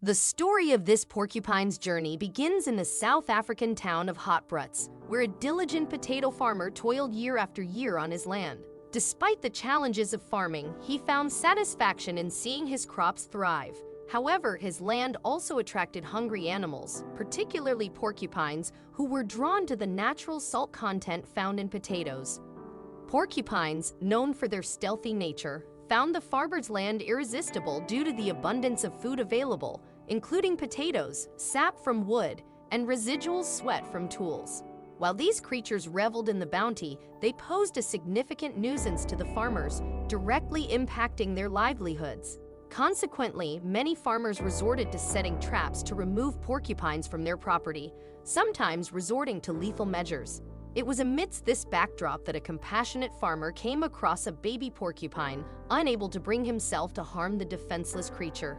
The story of this porcupine's journey begins in the South African town of Hartbeespoort, where a diligent potato farmer toiled year after year on his land. Despite the challenges of farming, he found satisfaction in seeing his crops thrive. However, his land also attracted hungry animals, particularly porcupines, who were drawn to the natural salt content found in potatoes. Porcupines, known for their stealthy nature, found the farmer's land irresistible due to the abundance of food available, including potatoes, sap from wood, and residual sweat from tools. While these creatures reveled in the bounty, they posed a significant nuisance to the farmers, directly impacting their livelihoods. Consequently, many farmers resorted to setting traps to remove porcupines from their property, sometimes resorting to lethal measures. It was amidst this backdrop that a compassionate farmer came across a baby porcupine, unable to bring himself to harm the defenseless creature.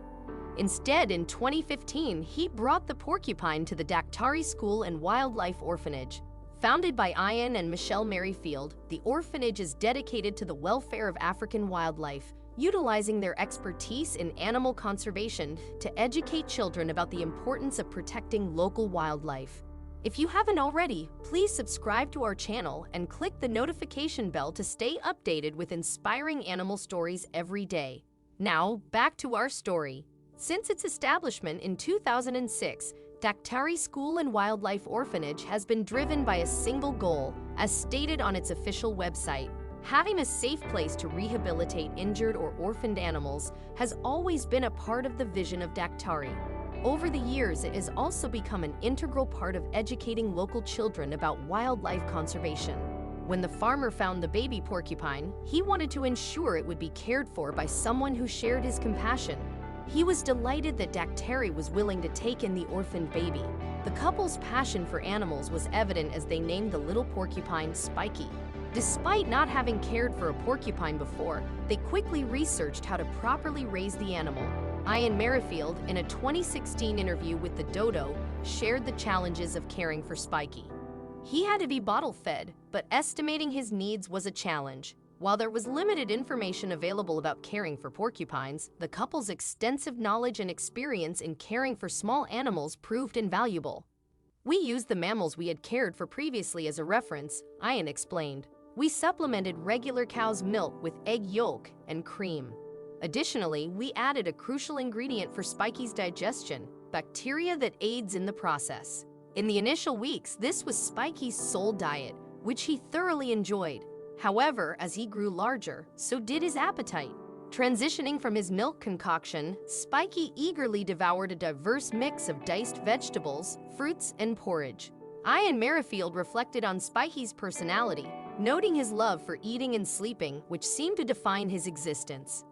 Instead, in 2015, he brought the porcupine to the Daktari School and Wildlife Orphanage. Founded by Ian and Michelle Merrifield, the orphanage is dedicated to the welfare of African wildlife, utilizing their expertise in animal conservation to educate children about the importance of protecting local wildlife. If you haven't already, please subscribe to our channel and click the notification bell to stay updated with inspiring animal stories every day. Now, back to our story. Since its establishment in 2006, Daktari School and Wildlife Orphanage has been driven by a single goal, as stated on its official website. Having a safe place to rehabilitate injured or orphaned animals has always been a part of the vision of Daktari. Over the years, it has also become an integral part of educating local children about wildlife conservation. When the farmer found the baby porcupine, he wanted to ensure it would be cared for by someone who shared his compassion. He was delighted that Daktari was willing to take in the orphaned baby. The couple's passion for animals was evident as they named the little porcupine Spiky. Despite not having cared for a porcupine before, they quickly researched how to properly raise the animal. Ian Merrifield, in a 2016 interview with the Dodo, shared the challenges of caring for Spiky. He had to be bottle-fed, but estimating his needs was a challenge. While there was limited information available about caring for porcupines, the couple's extensive knowledge and experience in caring for small animals proved invaluable. "We used the mammals we had cared for previously as a reference," Ian explained. "We supplemented regular cow's milk with egg yolk and cream. Additionally, we added a crucial ingredient for Spiky's digestion, bacteria that aids in the process. In the initial weeks, this was Spiky's sole diet, which he thoroughly enjoyed. However, as he grew larger, so did his appetite. Transitioning from his milk concoction, Spiky eagerly devoured a diverse mix of diced vegetables, fruits, and porridge." Ian Merrifield reflected on Spiky's personality, noting his love for eating and sleeping, which seemed to define his existence.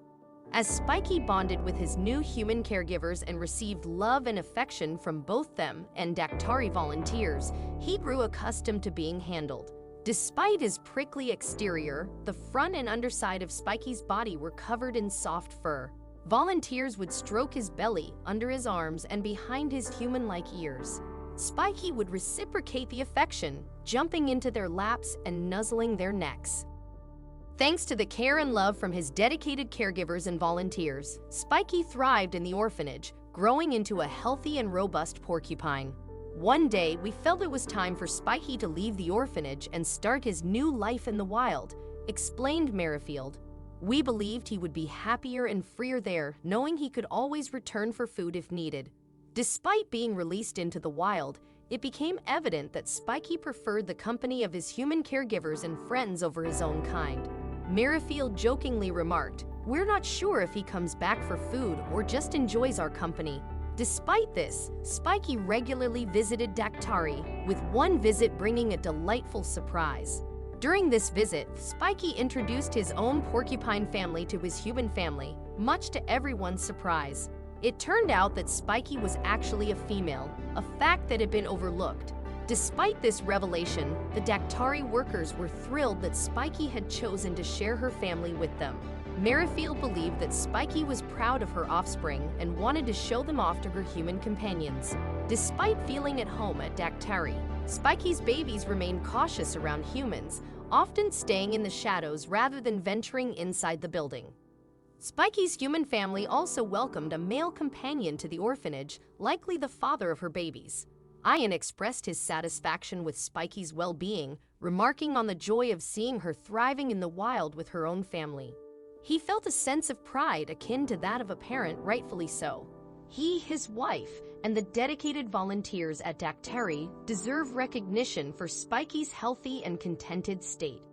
As Spiky bonded with his new human caregivers and received love and affection from both them and Daktari volunteers, he grew accustomed to being handled. Despite his prickly exterior, the front and underside of Spiky's body were covered in soft fur. Volunteers would stroke his belly, under his arms, and behind his human-like ears. Spiky would reciprocate the affection, jumping into their laps and nuzzling their necks. Thanks to the care and love from his dedicated caregivers and volunteers, Spiky thrived in the orphanage, growing into a healthy and robust porcupine. One day, we felt it was time for Spiky to leave the orphanage and start his new life in the wild, explained Merrifield. "We believed he would be happier and freer there, knowing he could always return for food if needed." Despite being released into the wild, it became evident that Spiky preferred the company of his human caregivers and friends over his own kind. Merrifield jokingly remarked, "We're not sure if he comes back for food or just enjoys our company." Despite this, Spiky regularly visited Daktari, with one visit bringing a delightful surprise. During this visit, Spiky introduced his own porcupine family to his human family, much to everyone's surprise. It turned out that Spiky was actually a female, a fact that had been overlooked. Despite this revelation, the Daktari workers were thrilled that Spiky had chosen to share her family with them. Merrifield believed that Spiky was proud of her offspring and wanted to show them off to her human companions. Despite feeling at home at Daktari, Spiky's babies remained cautious around humans, often staying in the shadows rather than venturing inside the building. Spiky's human family also welcomed a male companion to the orphanage, likely the father of her babies. Ian expressed his satisfaction with Spiky's well-being, remarking on the joy of seeing her thriving in the wild with her own family. He felt a sense of pride akin to that of a parent, rightfully so. He, his wife, and the dedicated volunteers at Dactari deserve recognition for Spiky's healthy and contented state.